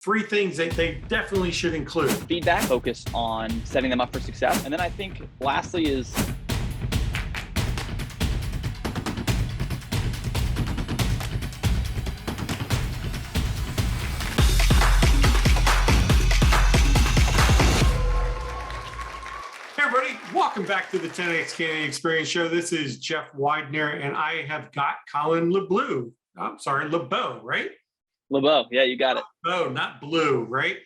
three things that they definitely should include. Feedback, focus on setting them up for success. And then I think lastly is Hey everybody, welcome back to the 10X Candidate Experience Show. This is Jeff Weidner, and I have got Colin Labeau. I'm sorry, Labeau, right? Labeau. Yeah, you got it. Oh, not blue, right?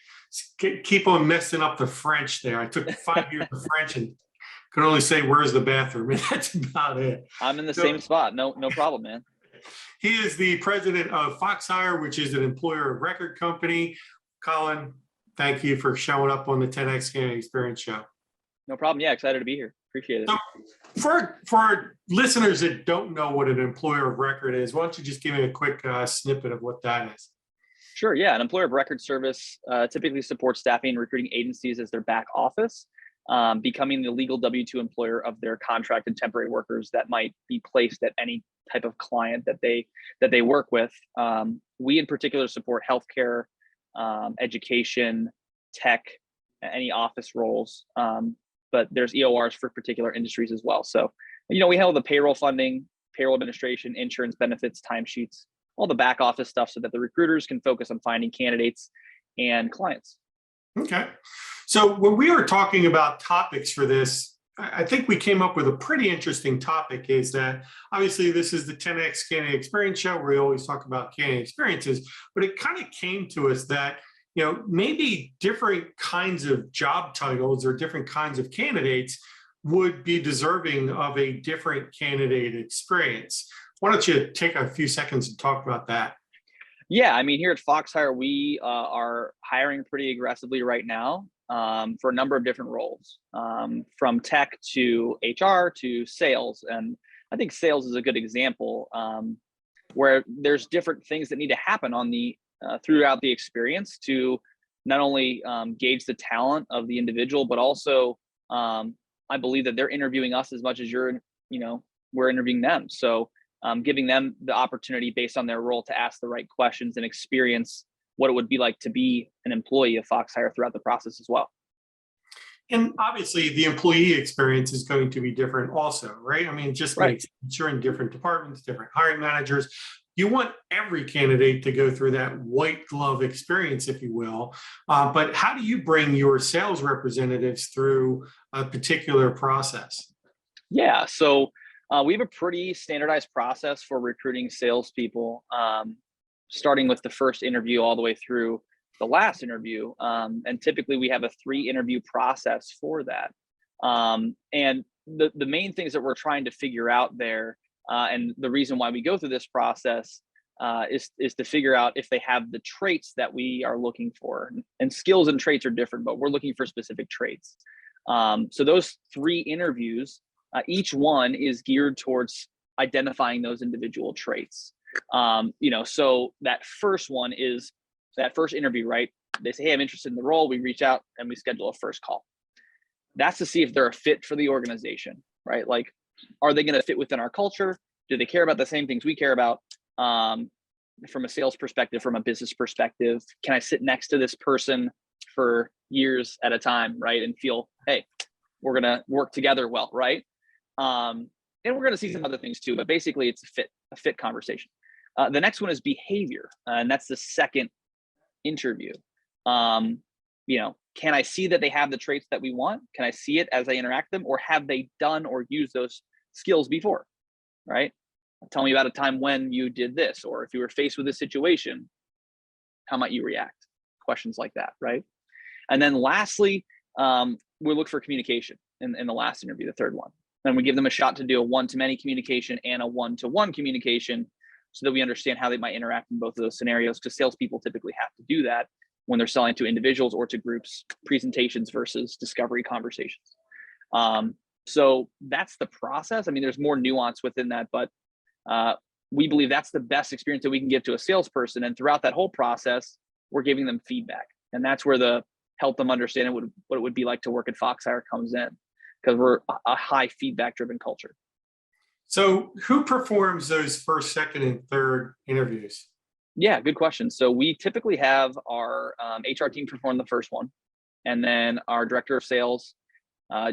Keep on messing up the French there. I took 5 years of French and could only say, "Where's the bathroom?" And that's about it. I'm in the same spot. No problem, man. He is the president of FoxHire, which is an employer of record company. Colin, thank you for showing up on the 10X Candidate Experience Show. No problem. Yeah, excited to be here. Appreciate it. So for listeners that don't know what an employer of record is, why don't you just give me a quick snippet of what that is? Sure. Yeah. An employer of record service typically supports staffing and recruiting agencies as their back office, becoming the legal W-2 employer of their contract and temporary workers that might be placed at any type of client that they work with. We in particular support healthcare, education, tech, any office roles. But there's EORs for particular industries as well. So, we handle the payroll funding, payroll administration, insurance benefits, timesheets, all the back office stuff so that the recruiters can focus on finding candidates and clients. Okay. So when we were talking about topics for this, I think we came up with a pretty interesting topic is that obviously this is the 10X Candidate Experience Show where we always talk about candidate experiences, but it kind of came to us that maybe different kinds of job titles or different kinds of candidates would be deserving of a different candidate experience. Why don't you take a few seconds to talk about that? Yeah, here at FoxHire, we are hiring pretty aggressively right now for a number of different roles, from tech to HR to sales. And I think sales is a good example where there's different things that need to happen on the throughout the experience to not only gauge the talent of the individual, but also I believe that they're interviewing us as much as we're interviewing them. So giving them the opportunity based on their role to ask the right questions and experience what it would be like to be an employee of FoxHire throughout the process as well. And obviously the employee experience is going to be different also, right? Just Right. makes sense. You're in different departments, different hiring managers. You want every candidate to go through that white glove experience, if you will. But how do you bring your sales representatives through a particular process? Yeah, so we have a pretty standardized process for recruiting salespeople, starting with the first interview all the way through the last interview. And typically we have a 3-interview process for that. And the main things that we're trying to figure out there, and the reason why we go through this process is to figure out if they have the traits that we are looking for. And skills and traits are different, but we're looking for specific traits. So those 3 interviews, each one is geared towards identifying those individual traits. So that first one is that first interview, right? They say, "Hey, I'm interested in the role." We reach out and we schedule a first call. That's to see if they're a fit for the organization, right? Like, are they going to fit within our culture? Do they care about the same things we care about? From a sales perspective, from a business perspective, can I sit next to this person for years at a time, right? And feel, hey, we're going to work together well, right? And we're going to see some other things too, but basically it's a fit conversation. The next one is behavior, and that's the second interview. Can I see that they have the traits that we want? Can I see it as I interact them, or have they done or used those skills before, right? Tell me about a time when you did this, or if you were faced with this situation, how might you react? Questions like that, right? And then lastly, we look for communication in the last interview, the third one. Then we give them a shot to do a one-to-many communication and a one-to-one communication so that we understand how they might interact in both of those scenarios, because salespeople typically have to do that when they're selling to individuals or to groups, presentations versus discovery conversations. So that's the process. There's more nuance within that, but we believe that's the best experience that we can give to a salesperson. And throughout that whole process, we're giving them feedback. And that's where the help them understand what it would be like to work at FoxHire comes in, because we're a high feedback driven culture. So who performs those first, second, and third interviews? Yeah, good question. So we typically have our HR team perform the first one, and then our director of sales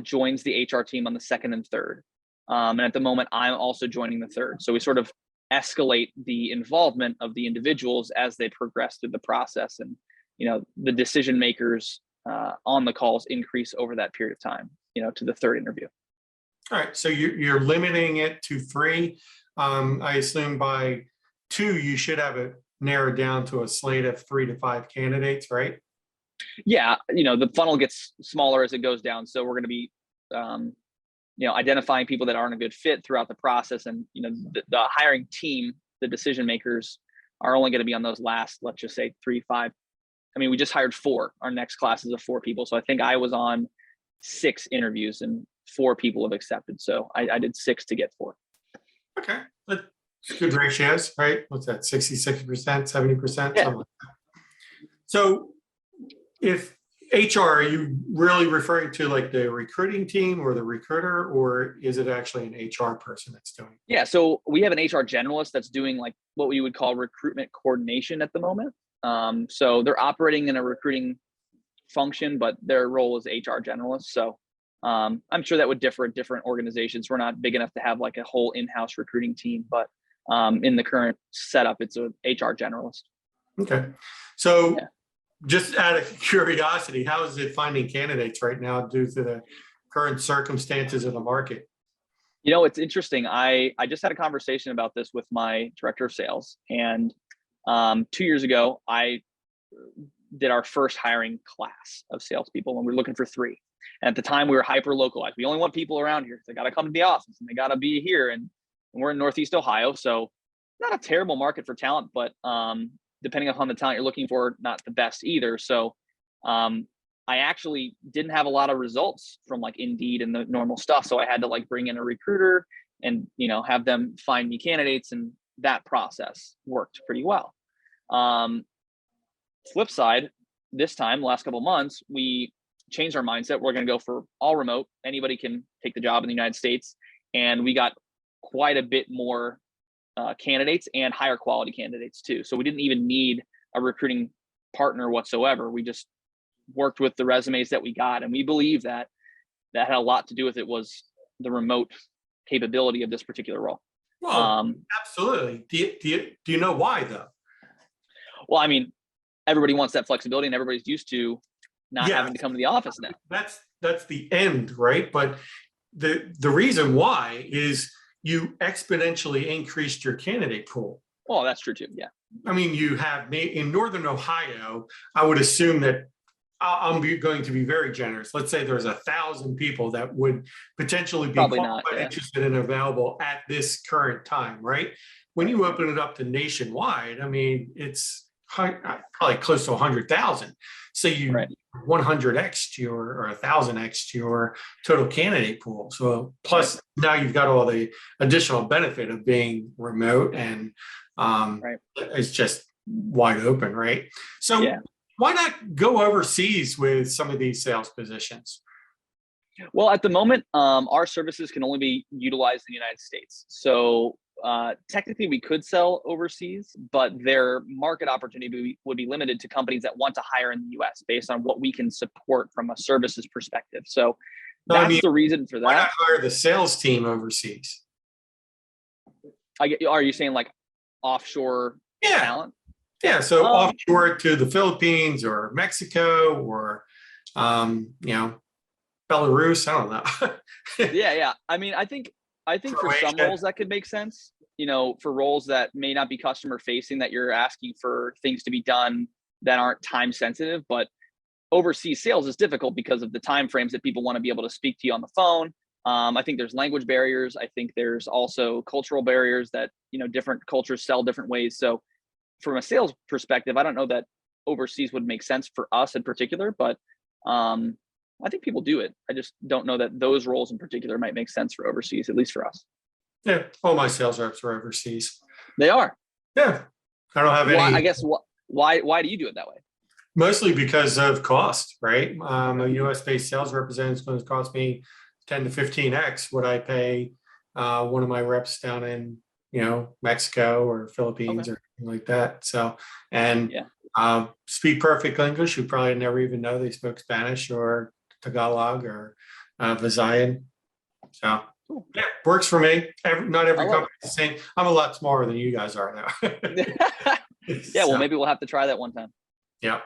joins the HR team on the second and third. And at the moment, I'm also joining the third. So we sort of escalate the involvement of the individuals as they progress through the process, and the decision makers on the calls increase over that period of time. To the third interview. All right, so you're limiting it to 3. I assume by 2, you should have it narrowed down to a slate of 3 to 5 candidates, right? Yeah, the funnel gets smaller as it goes down. So we're going to be, identifying people that aren't a good fit throughout the process. And, the hiring team, the decision makers are only going to be on those last, let's just say 3, 5. I mean, we just hired 4. Our next class is of 4 people. So I think I was on 6 interviews and 4 people have accepted. So I did 6 to get 4. Okay, that's good ratios, right? What's that, 66%, 70%, Yeah. something like that. So if HR, are you really referring to like the recruiting team or the recruiter, or is it actually an HR person that's doing it? Yeah, so we have an HR generalist that's doing like what we would call recruitment coordination at the moment. So they're operating in a recruiting function, but their role is HR generalist. So I'm sure that would differ at different organizations. We're not big enough to have like a whole in-house recruiting team, but in the current setup, it's a HR generalist. Okay, so just out of curiosity, how is it finding candidates right now due to the current circumstances of the market? It's interesting. I just had a conversation about this with my director of sales, and 2 years ago, I did our first hiring class of salespeople, and we were looking for 3. And at the time, we were hyper localized. We only want people around here. They got to come to the office and they got to be here. And we're in Northeast Ohio, so not a terrible market for talent, but depending upon the talent you're looking for, not the best either. So I actually didn't have a lot of results from like Indeed and the normal stuff. So I had to like bring in a recruiter and have them find me candidates, and that process worked pretty well. Flip side, this time, last couple of months, we changed our mindset. We're going to go for all remote. Anybody can take the job in the United States. And we got quite a bit more candidates and higher quality candidates too. So we didn't even need a recruiting partner whatsoever. We just worked with the resumes that we got. And we believe that had a lot to do with it was the remote capability of this particular role. Well, absolutely. Do you know why though? Well, I mean, everybody wants that flexibility, and everybody's used to not having to come to the office now. That's the end, right? But the reason why is you exponentially increased your candidate pool. Well, that's true too. Yeah. I mean, you have in Northern Ohio, I would assume that I'm going to be very generous. Let's say there's 1,000 people that would potentially be interested and available at this current time, right? When you open it up to nationwide, I mean, it's probably close to 100,000. So you 100x to your, or 1,000x to your total candidate pool. So plus now you've got all the additional benefit of being remote, and it's just wide open, right? So why not go overseas with some of these sales positions? Well, at the moment, our services can only be utilized in the United States. So technically we could sell overseas, but their market opportunity would be limited to companies that want to hire in the US based on what we can support from a services perspective. So that's the reason for that. Why not hire the sales team overseas? Are you saying like offshore talent? Yeah, so offshore to the Philippines or Mexico or, Belarus. I don't know. Yeah. I mean, I think for some roles that could make sense, for roles that may not be customer facing, that you're asking for things to be done that aren't time sensitive, but overseas sales is difficult because of the time frames that people want to be able to speak to you on the phone. I think there's language barriers. I think there's also cultural barriers that, different cultures sell different ways. So from a sales perspective, I don't know that overseas would make sense for us in particular, but I think people do it. I just don't know that those roles in particular might make sense for overseas, at least for us. Yeah, all my sales reps are overseas. They are? Yeah. I don't have any. I guess why do you do it that way? Mostly because of cost, right? A US-based sales representative is going to cost me 10 to 15x what I pay one of my reps down in, Mexico or Philippines or like that. So, and Yeah. speak perfect English. You probably never even know they spoke Spanish or Tagalog or Visayan. So, Cool. yeah, works for me. Not I every love company is the same. I'm a lot smaller than you guys are now. it. Yeah, well, So, maybe we'll have to try that one time. yeah.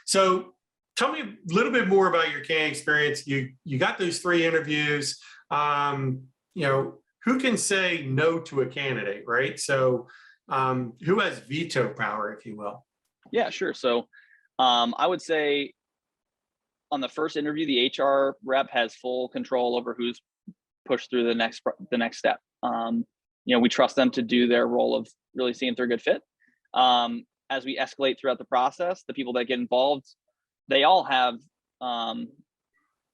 So tell me a little bit more about your candidate experience. You got those 3 interviews. You know, who can say no to a candidate, right? So who has veto power, if you will? Yeah, sure. So I would say on the first interview, the HR rep has full control over who's pushed through the next step. You know, we trust them to do their role of really seeing if they're a good fit. As we escalate throughout the process, the people that get involved, they all have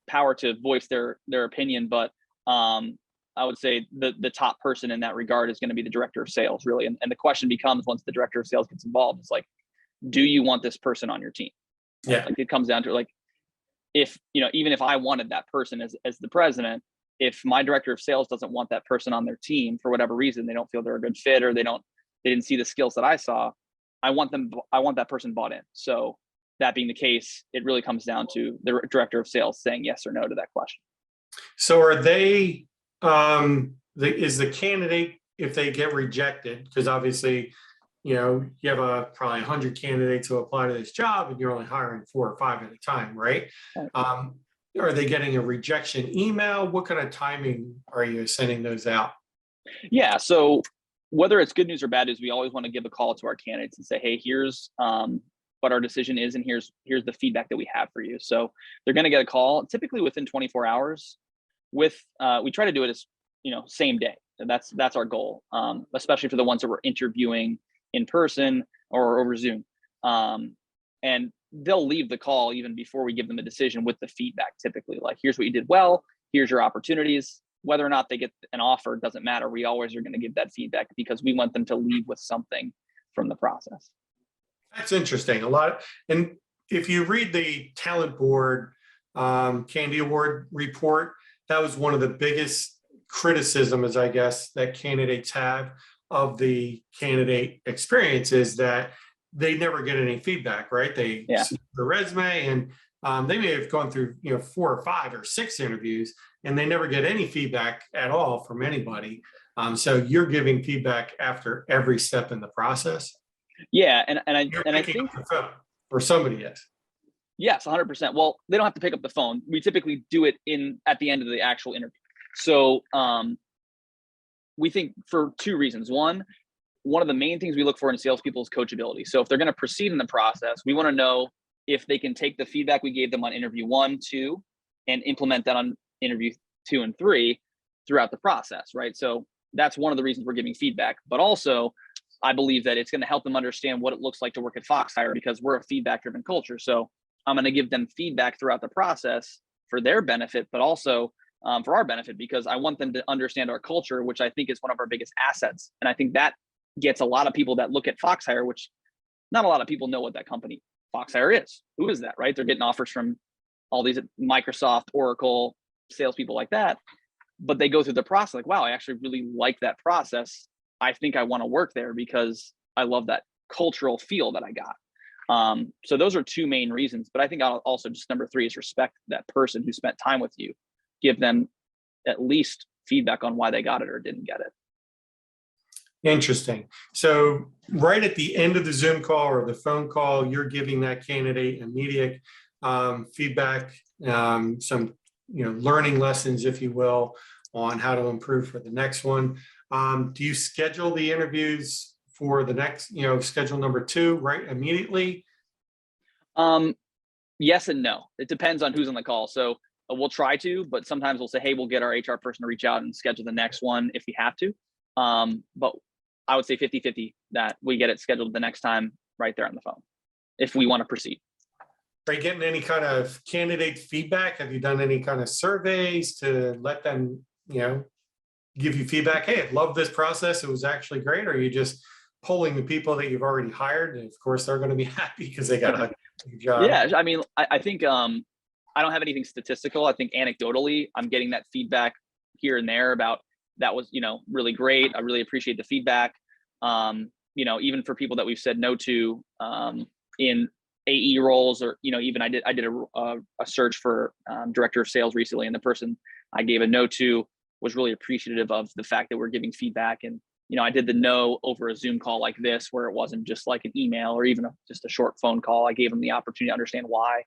power to voice their opinion, but I would say the top person in that regard is going to be the director of sales, really. And the question becomes, once the director of sales gets involved, it's like, do you want this person on your team? Yeah. Like, it comes down to, like, if, you know, even if I wanted that person as the president, if my director of sales doesn't want that person on their team for whatever reason, they don't feel they're a good fit, or they didn't see the skills that I saw, I want that person bought in. So that being the case, it really comes down to the director of sales saying yes or no to that question. So are they, is the candidate, if they get rejected, because obviously, you know, you have probably 100 candidates who apply to this job and you're only hiring 4 or 5 at a time, right? Are they getting a rejection email? What kind of timing are you sending those out? Yeah. So whether it's good news or bad news, we always want to give a call to our candidates and say, hey, here's what our decision is, and here's the feedback that we have for you. So they're going to get a call typically within 24 hours. We try to do it as, you know, same day. And that's our goal, especially for the ones that we're interviewing in person or over Zoom. And they'll leave the call even before we give them a decision with the feedback, typically, like, here's what you did well, here's your opportunities. Whether or not they get an offer doesn't matter. We always are going to give that feedback because we want them to leave with something from the process. That's interesting. A lot. And if you read the Talent Board Candy Award report, that was one of the biggest criticisms, I guess, that candidates have of the candidate experience, is that they never get any feedback, right? They see the resume, and they may have gone through, you know, 4 or 5 or 6 interviews, and they never get any feedback at all from anybody. So you're giving feedback after every step in the process. Yeah, and I Picking think up the phone, or somebody is. yes, 100%. Well, they don't have to pick up the phone. We typically do it at the end of the actual interview. So we think for 2 reasons. One of the main things we look for in salespeople is coachability. So if they're going to proceed in the process, we want to know if they can take the feedback we gave them on interview 1, 2, and implement that on interview 2 and 3 throughout the process, right? So that's one of the reasons we're giving feedback. But also, I believe that it's going to help them understand what it looks like to work at FoxHire, because we're a feedback-driven culture. So I'm going to give them feedback throughout the process for their benefit, but also for our benefit, because I want them to understand our culture, which I think is one of our biggest assets. And I think that gets a lot of people that look at FoxHire, which not a lot of people know what that company FoxHire is. Who is that, right? They're getting offers from all these Microsoft, Oracle, salespeople like that, but they go through the process like, wow, I actually really like that process. I think I want to work there because I love that cultural feel that I got. So those are 2 main reasons. But I think I'll also, just number 3 is respect that person who spent time with you. Give them at least feedback on why they got it or didn't get it. Interesting. So right at the end of the Zoom call or the phone call, you're giving that candidate immediate feedback, some, you know, learning lessons, if you will, on how to improve for the next one. Do you schedule the interviews for the next, you know, schedule number 2 right immediately? Yes and no. It depends on who's on the call. So we'll try to, but sometimes we'll say, hey, we'll get our HR person to reach out and schedule the next one if we have to. But I would say 50-50 that we get it scheduled the next time right there on the phone if we want to proceed. Are you getting any kind of candidate feedback? Have you done any kind of surveys to let them, you know, give you feedback? Hey, I love this process. It was actually great. Or are you just polling the people that you've already hired? And of course, they're going to be happy because they got a good job. Yeah, I mean, I think I don't have anything statistical. I think anecdotally, I'm getting that feedback here and there about that was, you know, really great. I really appreciate the feedback. You even for people that we've said no to in AE roles, or even I did a search for director of sales recently, and the person I gave a no to was really appreciative of the fact that we're giving feedback. And I did the no over a Zoom call like this, where it wasn't just like an email or even just a short phone call. I gave them the opportunity to understand why.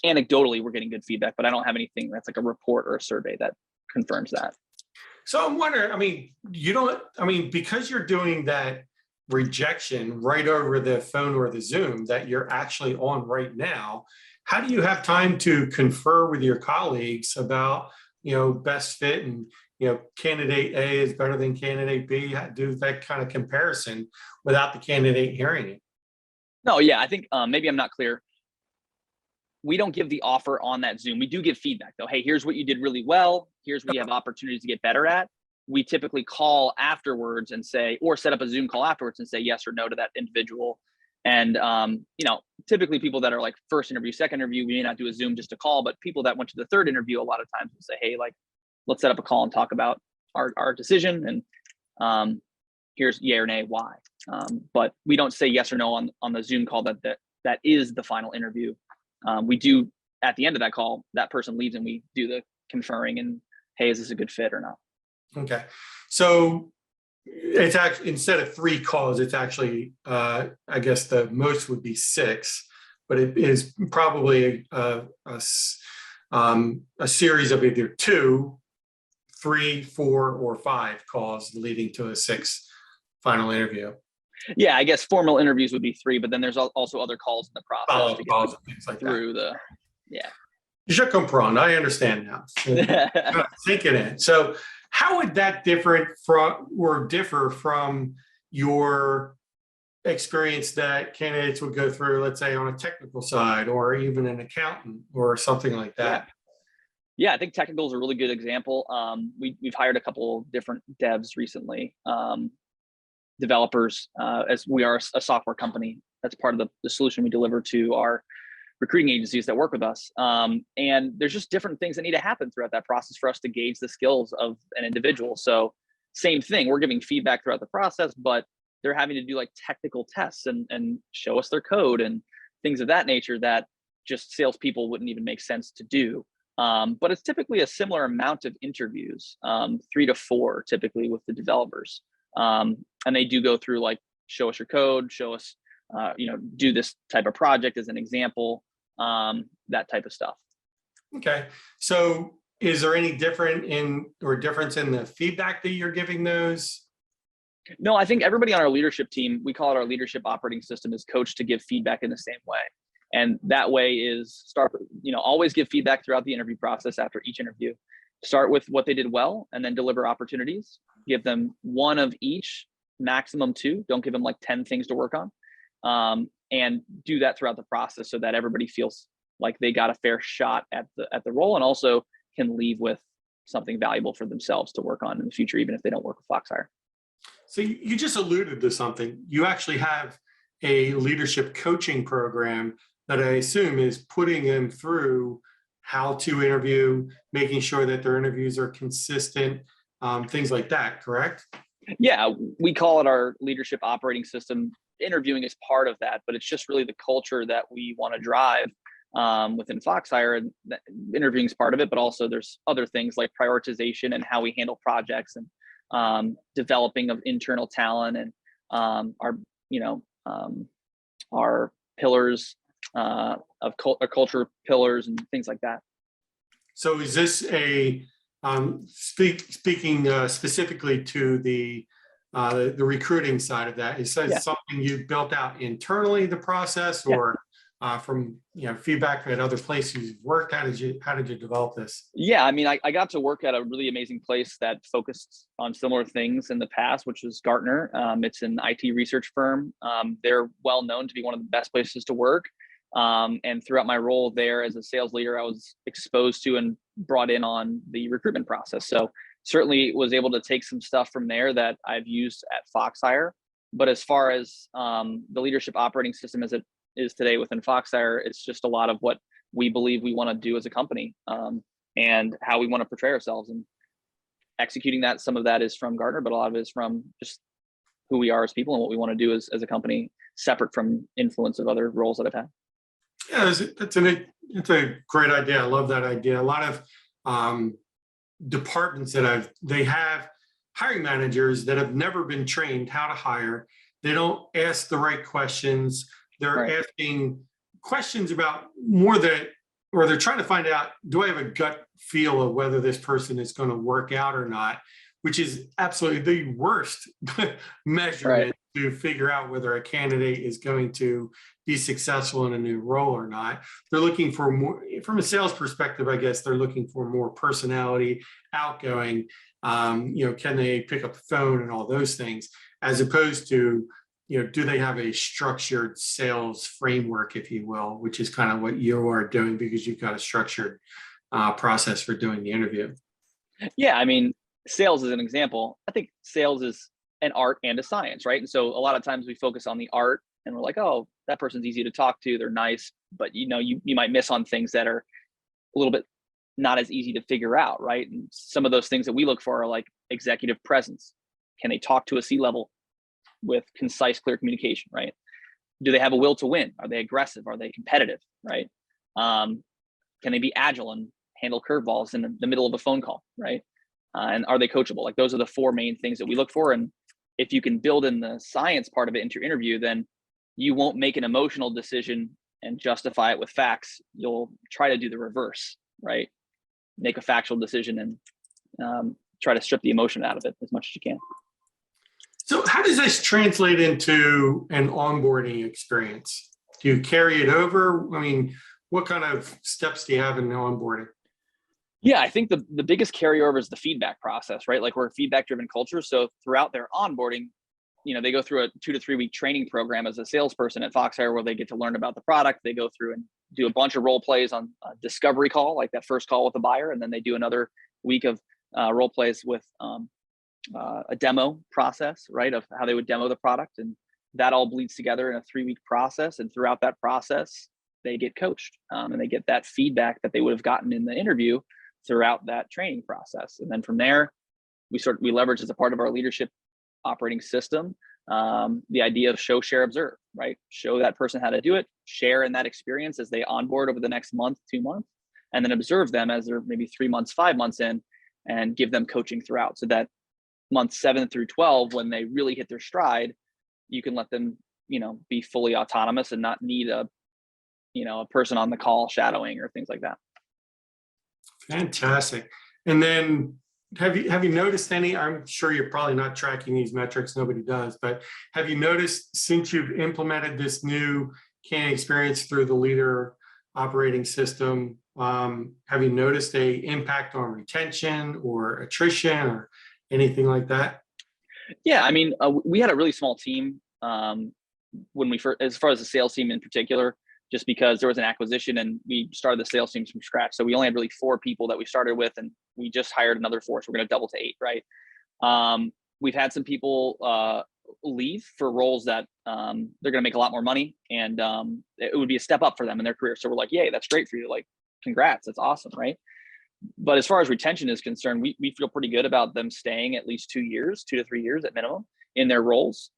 Anecdotally, we're getting good feedback, but I don't have anything that's like a report or a survey that confirms that. So I'm wondering, because you're doing that rejection right over the phone or the Zoom that you're actually on right now, how do you have time to confer with your colleagues about, best fit and, candidate A is better than candidate B, do that kind of comparison without the candidate hearing it? No, yeah, I think maybe I'm not clear. We don't give the offer on that Zoom. We do give feedback though. Hey, here's what you did really well. Here's what you have opportunities to get better at. We typically call afterwards and say, or set up a Zoom call afterwards and say yes or no to that individual. And, typically people that are like first interview, second interview, we may not do a Zoom just a call, but people that went to the third interview, a lot of times will say, hey, like, let's set up a call and talk about our decision. And here's yay or nay, why. But we don't say yes or no on the Zoom call that is the final interview. We do at the end of that call, that person leaves and we do the conferring and, hey, is this a good fit or not? Okay. So it's actually, instead of 3 calls, it's actually, I guess the most would be 6, but it is probably a series of either 2, 3, 4, or 5 calls leading to a 6th final interview. Yeah, I guess formal interviews would be 3, but then there's also other calls in the process to get calls and things like through that. yeah. Je comprends. I understand now. Sink it in. So how would that differ from your experience that candidates would go through, let's say on a technical side, or even an accountant or something like that? Yeah, I think technical is a really good example. We've hired a couple different devs recently, developers, as we are a software company. That's part of the solution we deliver to our recruiting agencies that work with us. And there's just different things that need to happen throughout that process for us to gauge the skills of an individual. So same thing, we're giving feedback throughout the process, but they're having to do like technical tests and show us their code and things of that nature that just salespeople wouldn't even make sense to do. But it's typically a similar amount of interviews, 3 to 4 typically with the developers. And they do go through like, show us your code, show us, do this type of project as an example, that type of stuff. Okay. So is there any difference in the feedback that you're giving those? No, I think everybody on our leadership team, we call it our leadership operating system, is coached to give feedback in the same way. And that way is always give feedback throughout the interview process after each interview. Start with what they did well and then deliver opportunities. Give them 1 of each, maximum 2. Don't give them like 10 things to work on. And do that throughout the process so that everybody feels like they got a fair shot at the role, and also can leave with something valuable for themselves to work on in the future, even if they don't work with FoxHire. So you just alluded to something. You actually have a leadership coaching program that I assume is putting them through how to interview, making sure that their interviews are consistent, things like that, correct? Yeah, we call it our leadership operating system. Interviewing is part of that, but it's just really the culture that we want to drive within FoxHire, and interviewing is part of it, but also there's other things like prioritization and how we handle projects, and developing of internal talent, and our pillars of culture pillars and things like that. So is this a speaking specifically to the recruiting side of that? Is that something you built out internally, the process, or from feedback at other places you've worked? How did you develop this? Yeah, I mean, I got to work at a really amazing place that focused on similar things in the past, which was Gartner. It's an IT research firm. They're well known to be one of the best places to work. And throughout my role there as a sales leader, I was exposed to and brought in on the recruitment process. So certainly was able to take some stuff from there that I've used at FoxHire. But as far as the leadership operating system as it is today within FoxHire, it's just a lot of what we believe we want to do as a company, and how we want to portray ourselves, and executing that. Some of that is from Gartner, but a lot of it is from just who we are as people and what we want to do as a company, separate from influence of other roles that I've had. Yeah, it's a great idea. I love that idea. A lot of departments they have hiring managers that have never been trained how to hire. They don't ask the right questions. They're Right. asking questions about or they're trying to find out, do I have a gut feel of whether this person is going to work out or not, which is absolutely the worst measurement to figure out whether a candidate is going to be successful in a new role or not. They're looking for more, from a sales perspective, I guess they're looking for more personality, outgoing, can they pick up the phone and all those things, as opposed to, do they have a structured sales framework, if you will, which is kind of what you are doing because you've got a structured process for doing the interview. Yeah, I mean, sales is an example. I think sales is an art and a science, right? And so a lot of times we focus on the art and we're like, oh, that person's easy to talk to, they're nice, but you might miss on things that are a little bit not as easy to figure out, right? And some of those things that we look for are like executive presence. Can they talk to a C-level with concise, clear communication, right? Do they have a will to win? Are they aggressive? Are they competitive, right? Can they be agile and handle curveballs in the middle of a phone call, right? And are they coachable? Like those are the four main things that we look for. And if you can build in the science part of it into your interview, then you won't make an emotional decision and justify it with facts. You'll try to do the reverse, right? Make a factual decision and try to strip the emotion out of it as much as you can. So how does this translate into an onboarding experience? Do you carry it over? I mean, what kind of steps do you have in the onboarding? Yeah, I think the biggest carryover is the feedback process, right? Like we're a feedback driven culture. So throughout their onboarding, they go through a 2 to 3 week training program as a salesperson at FoxHire where they get to learn about the product. They go through and do a bunch of role plays on a discovery call, like that first call with the buyer. And then they do another week of role plays with a demo process, right? Of how they would demo the product. And that all bleeds together in a 3 week process. And throughout that process, they get coached and they get that feedback that they would have gotten in the interview throughout that training process. And then from there, we leverage as a part of our leadership operating system, the idea of show, share, observe, right? Show that person how to do it, share in that experience as they onboard over the next month, 2 months, and then observe them as they're maybe 3 months, 5 months in, and give them coaching throughout. So that month 7 through 12, when they really hit their stride, you can let them, be fully autonomous and not need a person on the call shadowing or things like that. Fantastic. And then have you noticed any, I'm sure you're probably not tracking these metrics, nobody does, but have you noticed since you've implemented this new candidate experience through the leader operating system, have you noticed a impact on retention or attrition or anything like that? Yeah, I mean, we had a really small team when we first, as far as the sales team in particular, just because there was an acquisition and we started the sales teams from scratch. So we only had really 4 people that we started with, and we just hired another 4. So we're going to double to 8, right? We've had some people leave for roles that they're going to make a lot more money, and it would be a step up for them in their career. So we're like, yay, that's great for you. Like, congrats, that's awesome, right? But as far as retention is concerned, we feel pretty good about them staying at least 2 years, 2 to 3 years at minimum in their roles,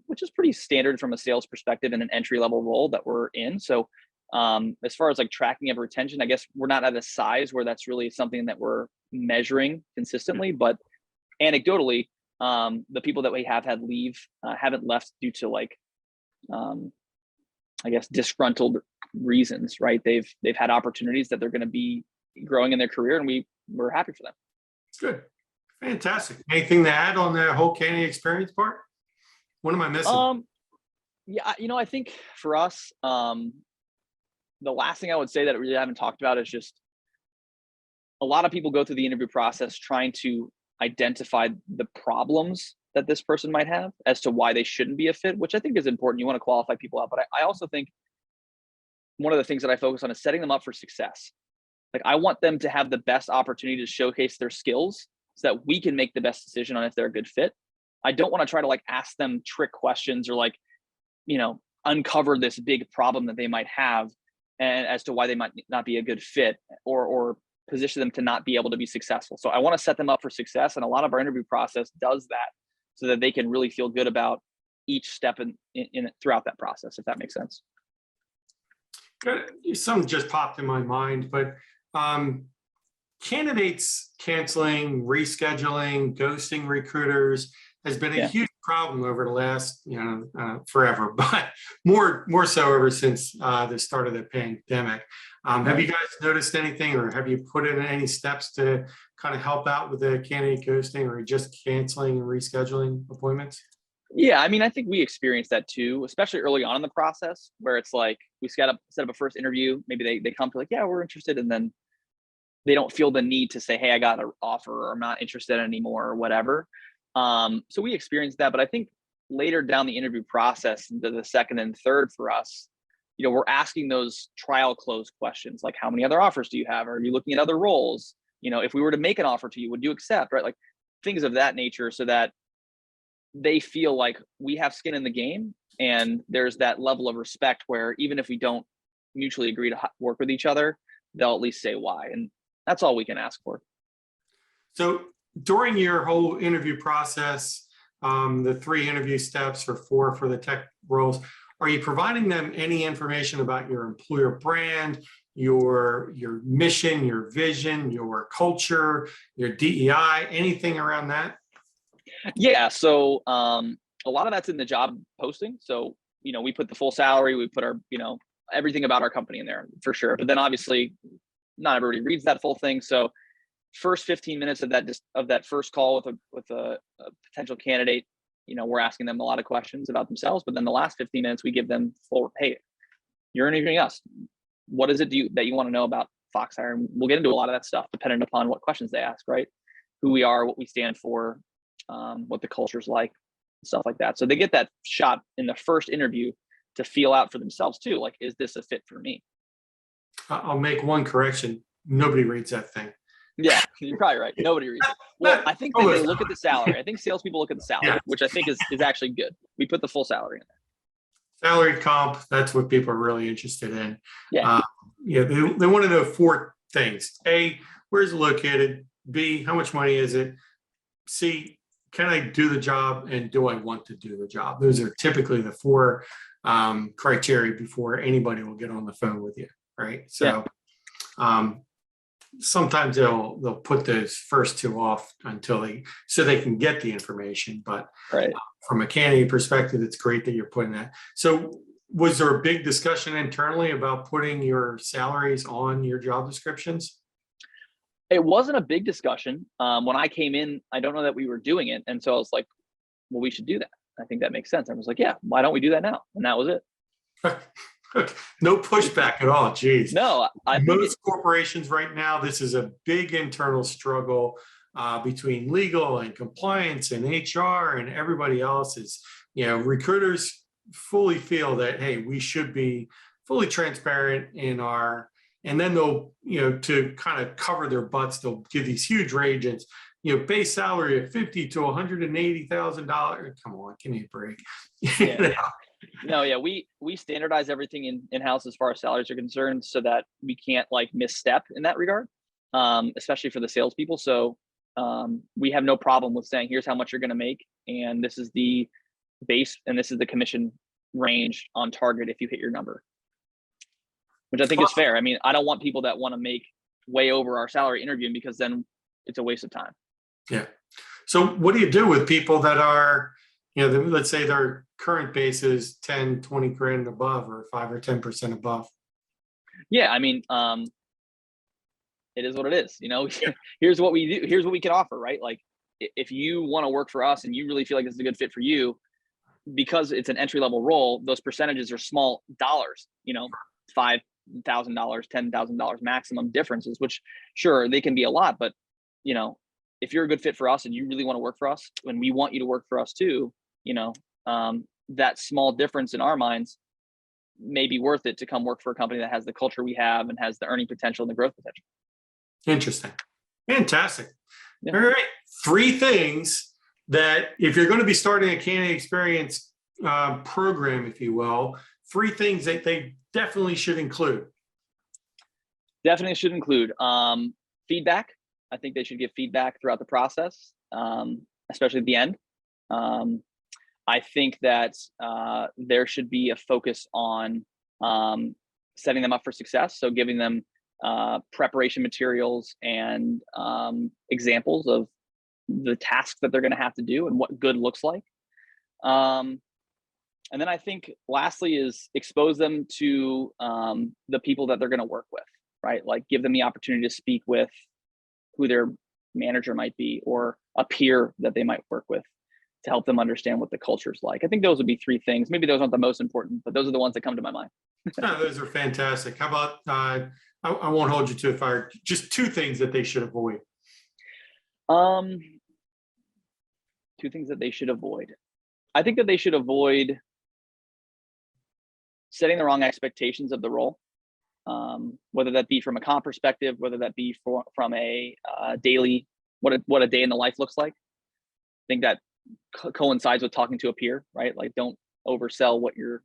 which is pretty standard from a sales perspective in an entry-level role that we're in. So as far as like tracking of retention, I guess we're not at a size where that's really something that we're measuring consistently, but anecdotally, the people that we have had leave haven't left due to like, I guess, disgruntled reasons, right? They've had opportunities that they're going to be growing in their career, and we're happy for them. Good. Fantastic. Anything to add on the whole candidate experience part? What am I missing? Yeah, I think for us, the last thing I would say that we really haven't talked about is just a lot of people go through the interview process trying to identify the problems that this person might have as to why they shouldn't be a fit, which I think is important. You want to qualify people out, but I also think one of the things that I focus on is setting them up for success. Like, I want them to have the best opportunity to showcase their skills so that we can make the best decision on if they're a good fit. I don't want to try to like ask them trick questions or like, uncover this big problem that they might have and as to why they might not be a good fit or position them to not be able to be successful. So I want to set them up for success. And a lot of our interview process does that so that they can really feel good about each step in throughout that process, if that makes sense. Something just popped in my mind, but candidates canceling, rescheduling, ghosting recruiters has been a Yeah. huge problem over the last, forever, but more so ever since the start of the pandemic. Have you guys noticed anything, or have you put in any steps to kind of help out with the candidate ghosting or just canceling and rescheduling appointments? Yeah, I mean, I think we experienced that too, especially early on in the process, where it's like we set up a first interview. Maybe they come to like, yeah, we're interested, and then they don't feel the need to say, hey, I got an offer, or I'm not interested anymore, or whatever. So we experienced that, but I think later down the interview process, into the second and third for us, we're asking those trial close questions, like how many other offers do you have? Are you looking at other roles? If we were to make an offer to you, would you accept? Right, like things of that nature, so that they feel like we have skin in the game, and there's that level of respect where even if we don't mutually agree to work with each other, they'll at least say why, and that's all we can ask for. So during your whole interview process, the 3 interview steps or 4 for the tech roles, are you providing them any information about your employer brand, your mission, your vision, your culture, your DEI, anything around that? Yeah, so a lot of that's in the job posting. So we put the full salary, we put our everything about our company in there for sure. But then obviously, not everybody reads that full thing. So first 15 minutes of that first call with a potential candidate, we're asking them a lot of questions about themselves. But then the last 15 minutes, we give them full, hey, you're interviewing us. What is it that you want to know about FoxHire? And we'll get into a lot of that stuff depending upon what questions they ask, right? Who we are, what we stand for, what the culture's like, stuff like that. So they get that shot in the first interview to feel out for themselves too. Like, is this a fit for me? I'll make one correction. Nobody reads that thing. Yeah, you're probably right. Nobody reads it. Well, I think that they look at the salary. I think salespeople look at the salary, which I think is actually good. We put the full salary in there. Salary comp, that's what people are really interested in. Yeah. They want to know 4 things. A, where's it located? B, how much money is it? C, can I do the job, and do I want to do the job? Those are typically the 4 criteria before anybody will get on the phone with you, right? So sometimes they'll put those first 2 off until they can get the information. But right. From a candidate perspective, it's great that you're putting that. So was there a big discussion internally about putting your salaries on your job descriptions? It wasn't a big discussion. When I came in, I don't know that we were doing it. And so I was like, well, we should do that. I think that makes sense. I was like, yeah, why don't we do that now? And that was it. No pushback at all. Geez. No, most corporations right now, this is a big internal struggle between legal and compliance and HR and everybody else. Is recruiters fully feel that, hey, we should be fully transparent in our, and then they'll to kind of cover their butts, they'll give these huge ranges. Base salary of $50,000 to $180,000. Come on, give me a break. Yeah. No, yeah, we standardize everything in-house as far as salaries are concerned, so that we can't misstep in that regard, especially for the salespeople. So we have no problem with saying, here's how much you're going to make, and this is the base, and this is the commission range on target if you hit your number, which I think is fair. I mean, I don't want people that want to make way over our salary interviewing, because then it's a waste of time. Yeah. So what do you do with people that are, let's say their current base is 10, 20 grand above, or 5 or 10% above? Yeah. I mean, it is what it is. Here's what we do. Here's what we can offer, right? Like, if you want to work for us and you really feel like it's a good fit for you, because it's an entry-level role, those percentages are small dollars, $5,000, $10,000 maximum differences, which sure, they can be a lot, but if you're a good fit for us and you really want to work for us, and we want you to work for us too, that small difference in our minds may be worth it to come work for a company that has the culture we have and has the earning potential and the growth potential. Interesting. Fantastic. Yeah. All right. 3 things that, if you're going to be starting a candidate experience program, if you will, 3 things that they definitely should include. Definitely should include feedback. I think they should give feedback throughout the process, especially at the end. I think that there should be a focus on setting them up for success. So giving them preparation materials and examples of the tasks that they're going to have to do and what good looks like. And then I think lastly is expose them to the people that they're going to work with, right? Like give them the opportunity to speak with who their manager might be or a peer that they might work with to help them understand what the culture is like. I think those would be three things. Maybe those aren't the most important, but those are the ones that come to my mind. No, those are fantastic. How about, I won't hold you to the fire, just two things that they should avoid. Two things that they should avoid. I think that they should avoid setting the wrong expectations of the role, whether that be from a comp perspective, whether that be from a daily, what a day in the life looks like. I think that coincides with talking to a peer, right? Like don't oversell what you're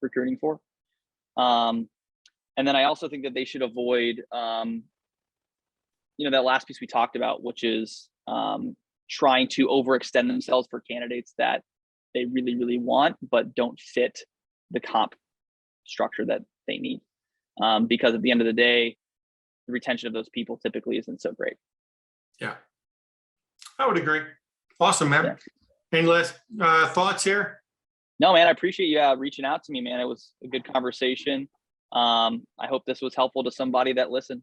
recruiting for. And then I also think that they should avoid, that last piece we talked about, which is trying to overextend themselves for candidates that they really, really want, but don't fit the comp structure that they need. Because at the end of the day, the retention of those people typically isn't so great. Yeah, I would agree. Awesome, man. Yeah. Any last thoughts here? No, man, I appreciate you reaching out to me, man. It was a good conversation. I hope this was helpful to somebody that listened.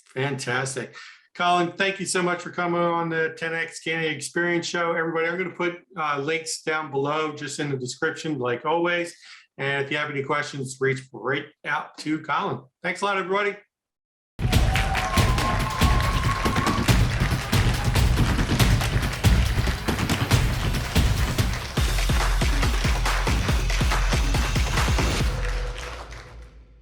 Fantastic. Colin, thank you so much for coming on the 10X Candidate Experience Show. Everybody, I'm going to put links down below, just in the description, like always. And if you have any questions, reach right out to Colin. Thanks a lot, everybody.